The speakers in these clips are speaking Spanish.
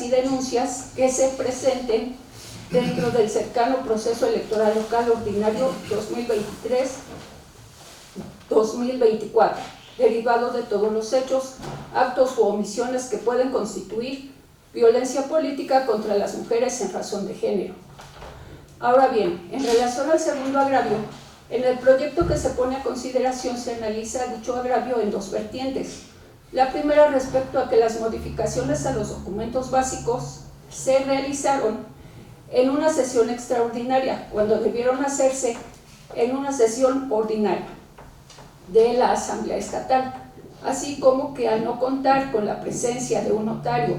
y denuncias que se presenten dentro del cercano proceso electoral local ordinario 2023-2024, derivado de todos los hechos, actos u omisiones que pueden constituir violencia política contra las mujeres en razón de género. Ahora bien, en relación al segundo agravio, en el proyecto que se pone a consideración se analiza dicho agravio en dos vertientes. La primera respecto a que las modificaciones a los documentos básicos se realizaron en una sesión extraordinaria, cuando debieron hacerse en una sesión ordinaria de la Asamblea Estatal, así como que al no contar con la presencia de un notario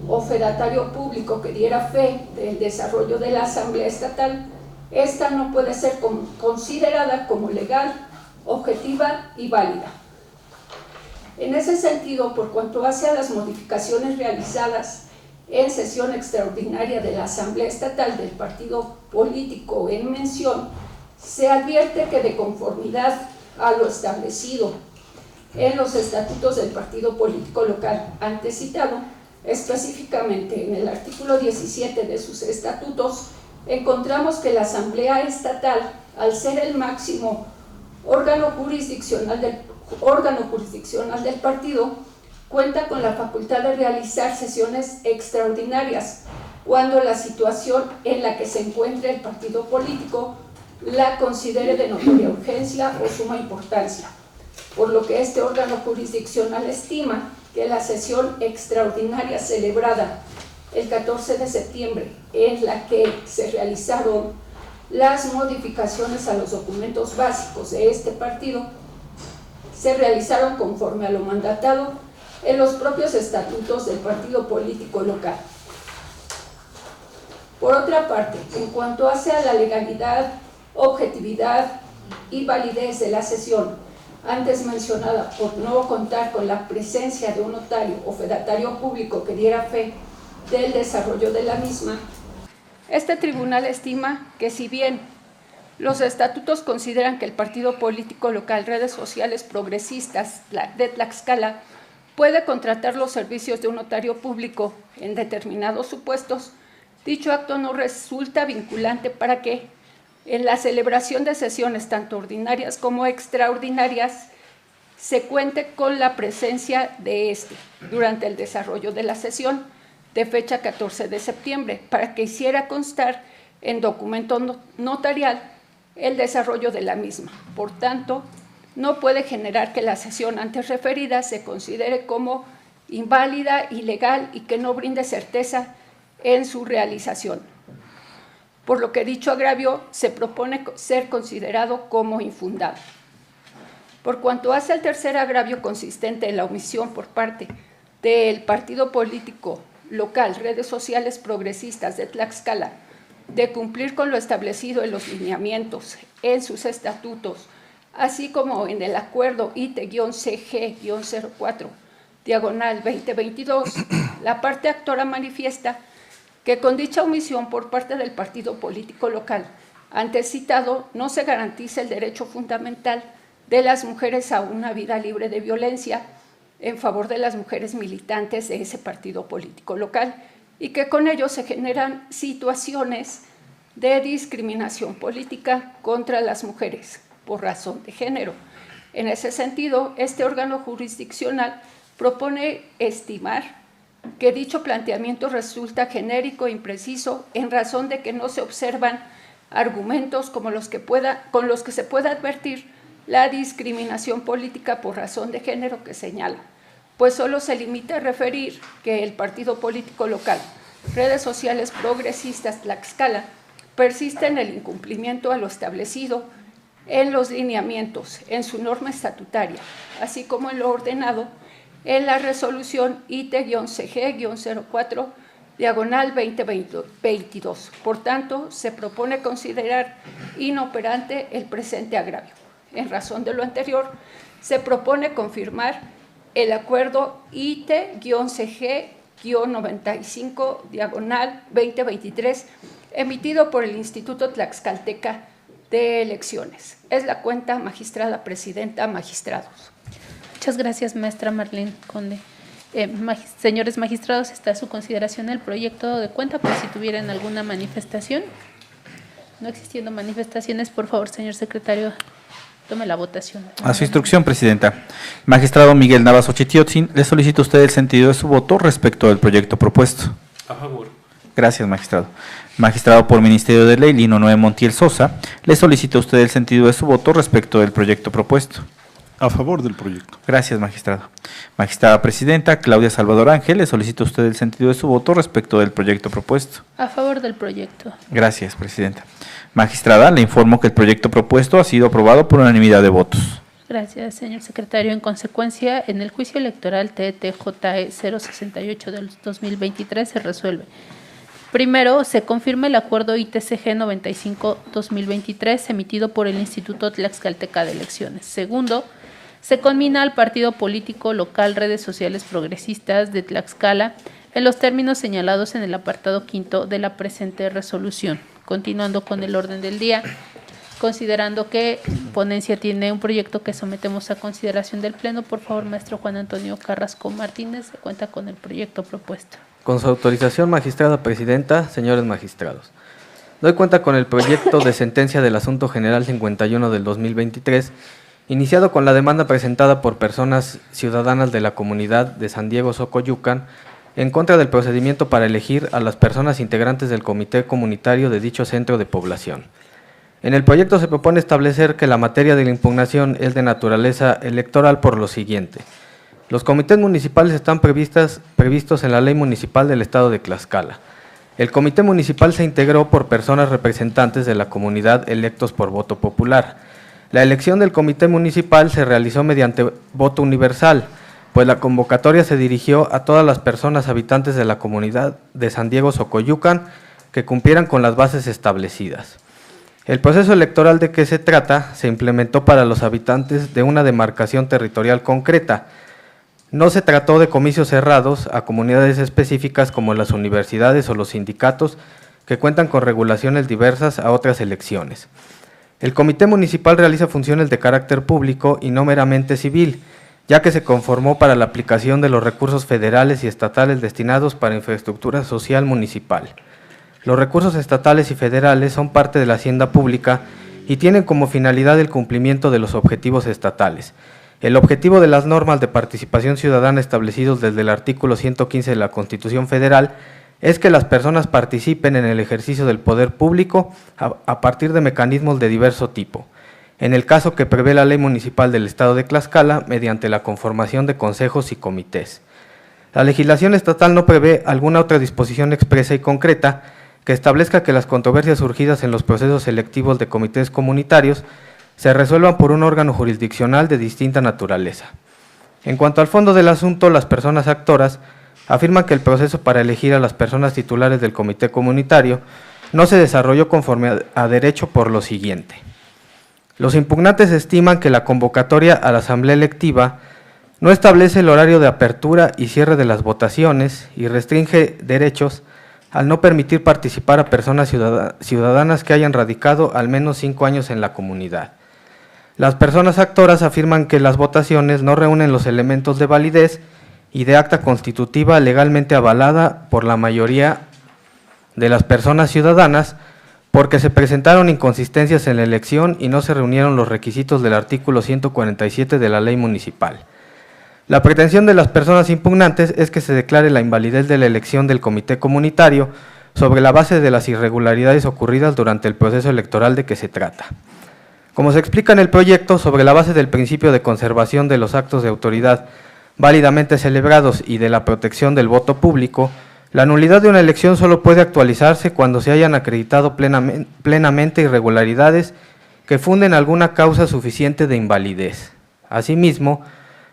o fedatario público que diera fe del desarrollo de la Asamblea Estatal, esta no puede ser considerada como legal, objetiva y válida. En ese sentido, por cuanto hace a las modificaciones realizadas en sesión extraordinaria de la Asamblea Estatal del partido político en mención, se advierte que de conformidad a lo establecido en los estatutos del partido político local antes citado, específicamente en el artículo 17 de sus estatutos, encontramos que la Asamblea Estatal, al ser el máximo órgano jurisdiccional del partido, cuenta con la facultad de realizar sesiones extraordinarias cuando la situación en la que se encuentre el partido político la considere de notoria urgencia o suma importancia, por lo que este órgano jurisdiccional estima que la sesión extraordinaria celebrada el 14 de septiembre, en la que se realizaron las modificaciones a los documentos básicos de este partido, se realizaron conforme a lo mandatado en los propios estatutos del partido político local. Por otra parte, en cuanto hace a la legalidad, objetividad y validez de la sesión antes mencionada por no contar con la presencia de un notario o fedatario público que diera fe del desarrollo de la misma, este tribunal estima que si bien los estatutos consideran que el partido político local Redes Sociales Progresistas de Tlaxcala puede contratar los servicios de un notario público en determinados supuestos, dicho acto no resulta vinculante para que en la celebración de sesiones tanto ordinarias como extraordinarias se cuente con la presencia de este durante el desarrollo de la sesión de fecha 14 de septiembre para que hiciera constar en documento notarial el desarrollo de la misma. Por tanto, no puede generar que la sesión antes referida se considere como inválida, ilegal y que no brinde certeza en su realización, por lo que dicho agravio se propone ser considerado como infundado. Por cuanto hace al tercer agravio consistente en la omisión por parte del partido político local Redes Sociales Progresistas de Tlaxcala de cumplir con lo establecido en los lineamientos, en sus estatutos, así como en el acuerdo IT-CG-04, diagonal 2022, la parte actora manifiesta que con dicha omisión por parte del partido político local antes citado no se garantiza el derecho fundamental de las mujeres a una vida libre de violencia en favor de las mujeres militantes de ese partido político local y que con ello se generan situaciones de discriminación política contra las mujeres por razón de género. En ese sentido, este órgano jurisdiccional propone estimar que dicho planteamiento resulta genérico e impreciso en razón de que no se observan argumentos con los que se pueda advertir la discriminación política por razón de género que señala, pues solo se limita a referir que el partido político local, Redes Sociales Progresistas Tlaxcala, persiste en el incumplimiento a lo establecido en los lineamientos, en su norma estatutaria, así como en lo ordenado en la resolución IT-CG-04, diagonal 2022. Por tanto, se propone considerar inoperante el presente agravio. En razón de lo anterior, se propone confirmar el acuerdo IT-CG-95, diagonal 2023, emitido por el Instituto Tlaxcalteca de Elecciones. Es la cuenta, magistrada presidenta, magistrados. Muchas gracias, maestra Marlene Conde. Señores magistrados, está a su consideración el proyecto de cuenta por si tuvieran alguna manifestación. No existiendo manifestaciones, por favor, señor secretario, tome la votación. A su instrucción, presidenta. Magistrado Miguel Navas Ochitiotzin, le solicita usted el sentido de su voto respecto del proyecto propuesto. A favor. Gracias, magistrado. Magistrado por Ministerio de Ley, Lino Noé Montiel Sosa, le solicita usted el sentido de su voto respecto del proyecto propuesto. A favor del proyecto. Gracias, magistrado. Magistrada presidenta Claudia Salvador Ángel, le solicita usted el sentido de su voto respecto del proyecto propuesto. A favor del proyecto. Gracias, presidenta. Magistrada, le informo que el proyecto propuesto ha sido aprobado por unanimidad de votos. Gracias, señor secretario. En consecuencia, en el juicio electoral TTJE 068 del 2023 se resuelve. Primero, se confirma el acuerdo ITCG 95-2023 emitido por el Instituto Tlaxcalteca de Elecciones. Segundo, se conmina al partido político local Redes Sociales Progresistas de Tlaxcala en los términos señalados en el apartado quinto de la presente resolución. Continuando con el orden del día, considerando que ponencia tiene un proyecto que sometemos a consideración del Pleno, por favor, maestro Juan Antonio Carrasco Martínez, se cuenta con el proyecto propuesto. Con su autorización, magistrada presidenta, señores magistrados. Doy cuenta con el proyecto de sentencia del Asunto General 51 del 2023, iniciado con la demanda presentada por personas ciudadanas de la comunidad de San Diego Xocoyucan en contra del procedimiento para elegir a las personas integrantes del comité comunitario de dicho centro de población. En el proyecto se propone establecer que la materia de la impugnación es de naturaleza electoral por lo siguiente. Los comités municipales están previstos en la Ley Municipal del Estado de Tlaxcala. El comité municipal se integró por personas representantes de la comunidad electos por voto popular. La elección del comité municipal se realizó mediante voto universal, pues la convocatoria se dirigió a todas las personas habitantes de la comunidad de San Diego Xocoyucan que cumplieran con las bases establecidas. El proceso electoral de que se trata se implementó para los habitantes de una demarcación territorial concreta. No se trató de comicios cerrados a comunidades específicas como las universidades o los sindicatos que cuentan con regulaciones diversas a otras elecciones. El comité municipal realiza funciones de carácter público y no meramente civil, ya que se conformó para la aplicación de los recursos federales y estatales destinados para infraestructura social municipal. Los recursos estatales y federales son parte de la hacienda pública y tienen como finalidad el cumplimiento de los objetivos estatales. El objetivo de las normas de participación ciudadana establecidos desde el artículo 115 de la Constitución Federal es que las personas participen en el ejercicio del poder público a partir de mecanismos de diverso tipo. En el caso que prevé la Ley Municipal del Estado de Tlaxcala, mediante la conformación de consejos y comités. La legislación estatal no prevé alguna otra disposición expresa y concreta que establezca que las controversias surgidas en los procesos selectivos de comités comunitarios se resuelvan por un órgano jurisdiccional de distinta naturaleza. En cuanto al fondo del asunto, las personas actoras afirman que el proceso para elegir a las personas titulares del comité comunitario no se desarrolló conforme a derecho por lo siguiente. Los impugnantes estiman que la convocatoria a la asamblea electiva no establece el horario de apertura y cierre de las votaciones y restringe derechos al no permitir participar a personas ciudadanas que hayan radicado al menos 5 años en la comunidad. Las personas actoras afirman que las votaciones no reúnen los elementos de validez y de acta constitutiva legalmente avalada por la mayoría de las personas ciudadanas porque se presentaron inconsistencias en la elección y no se reunieron los requisitos del artículo 147 de la Ley Municipal. La pretensión de las personas impugnantes es que se declare la invalidez de la elección del comité comunitario sobre la base de las irregularidades ocurridas durante el proceso electoral de que se trata. Como se explica en el proyecto, sobre la base del principio de conservación de los actos de autoridad válidamente celebrados y de la protección del voto público, la nulidad de una elección solo puede actualizarse cuando se hayan acreditado plenamente irregularidades que funden alguna causa suficiente de invalidez. Asimismo,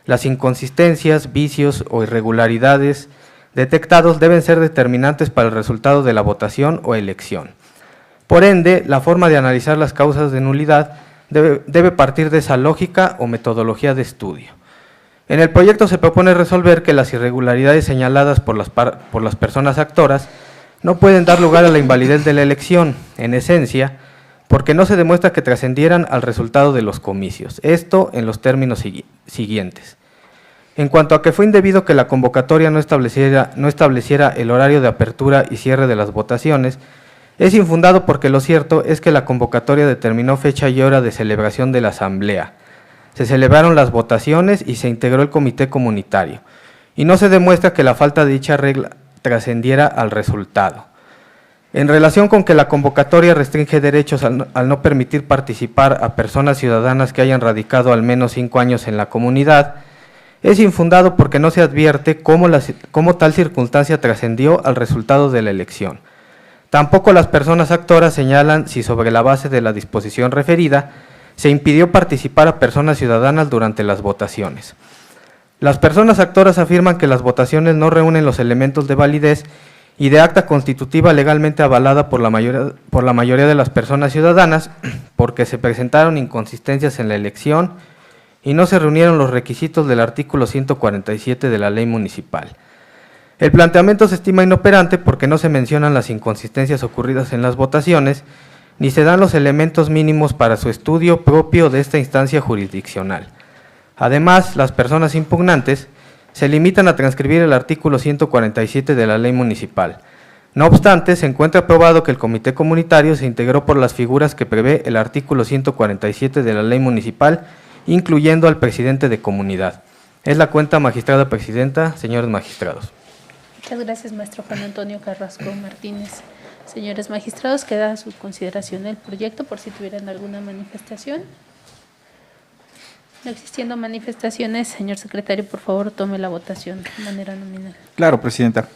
las inconsistencias, vicios o irregularidades detectados deben ser determinantes para el resultado de la votación o elección. Por ende, la forma de analizar las causas de nulidad debe partir de esa lógica o metodología de estudio. En el proyecto se propone resolver que las irregularidades señaladas por las personas actoras no pueden dar lugar a la invalidez de la elección, en esencia, porque no se demuestra que trascendieran al resultado de los comicios. Esto en los términos siguientes. En cuanto a que fue indebido que la convocatoria no estableciera el horario de apertura y cierre de las votaciones, es infundado porque lo cierto es que la convocatoria determinó fecha y hora de celebración de la asamblea. Se celebraron las votaciones y se integró el comité comunitario, y no se demuestra que la falta de dicha regla trascendiera al resultado. En relación con que la convocatoria restringe derechos al no permitir participar a personas ciudadanas que hayan radicado al menos 5 años en la comunidad, es infundado porque no se advierte cómo tal circunstancia trascendió al resultado de la elección. Tampoco las personas actoras señalan si sobre la base de la disposición referida se impidió participar a personas ciudadanas durante las votaciones. Las personas actoras afirman que las votaciones no reúnen los elementos de validez y de acta constitutiva legalmente avalada por la mayoría de las personas ciudadanas, porque se presentaron inconsistencias en la elección y no se reunieron los requisitos del artículo 147 de la Ley Municipal. El planteamiento se estima inoperante porque no se mencionan las inconsistencias ocurridas en las votaciones, ni se dan los elementos mínimos para su estudio propio de esta instancia jurisdiccional. Además, las personas impugnantes se limitan a transcribir el artículo 147 de la Ley Municipal. No obstante, se encuentra probado que el Comité Comunitario se integró por las figuras que prevé el artículo 147 de la Ley Municipal, incluyendo al presidente de comunidad. Es la cuenta, magistrada presidenta, señores magistrados. Muchas gracias, maestro Juan Antonio Carrasco Martínez. Señores magistrados, queda a su consideración el proyecto por si tuvieran alguna manifestación. No existiendo manifestaciones, señor secretario, por favor, tome la votación de manera nominal. Claro, presidenta.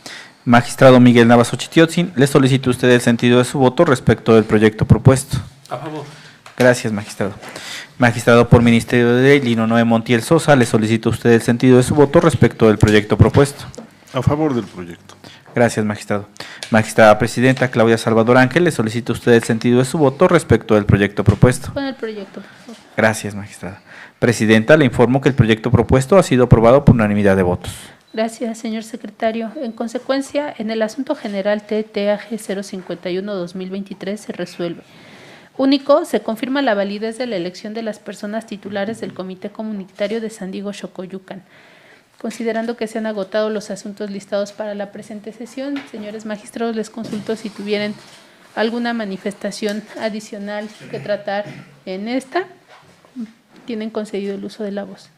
Magistrado Miguel Navas Ochitiotzin, le solicito a usted el sentido de su voto respecto del proyecto propuesto. A favor. Gracias, magistrado. Magistrado por Ministerio de Ley, Lino Noé Montiel Sosa, le solicito a usted el sentido de su voto respecto del proyecto propuesto. A favor del proyecto. Gracias, magistrado. Magistrada presidenta Claudia Salvador Ángel, le solicito a usted el sentido de su voto respecto del proyecto propuesto. Con el proyecto, por favor. Gracias, magistrada. Presidenta, le informo que el proyecto propuesto ha sido aprobado por unanimidad de votos. Gracias, señor secretario. En consecuencia, en el asunto general TTAG 051-2023 se resuelve. Único, se confirma la validez de la elección de las personas titulares del Comité Comunitario de San Diego Xocoyucan. Considerando que se han agotado los asuntos listados para la presente sesión, señores magistrados, les consulto si tuvieran alguna manifestación adicional que tratar en esta. Tienen concedido el uso de la voz.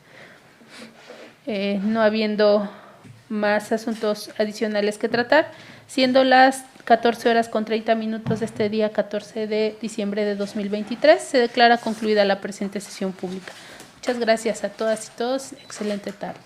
No habiendo más asuntos adicionales que tratar, siendo las 14:30 de este día 14 de diciembre de 2023, se declara concluida la presente sesión pública. Muchas gracias a todas y todos. Excelente tarde.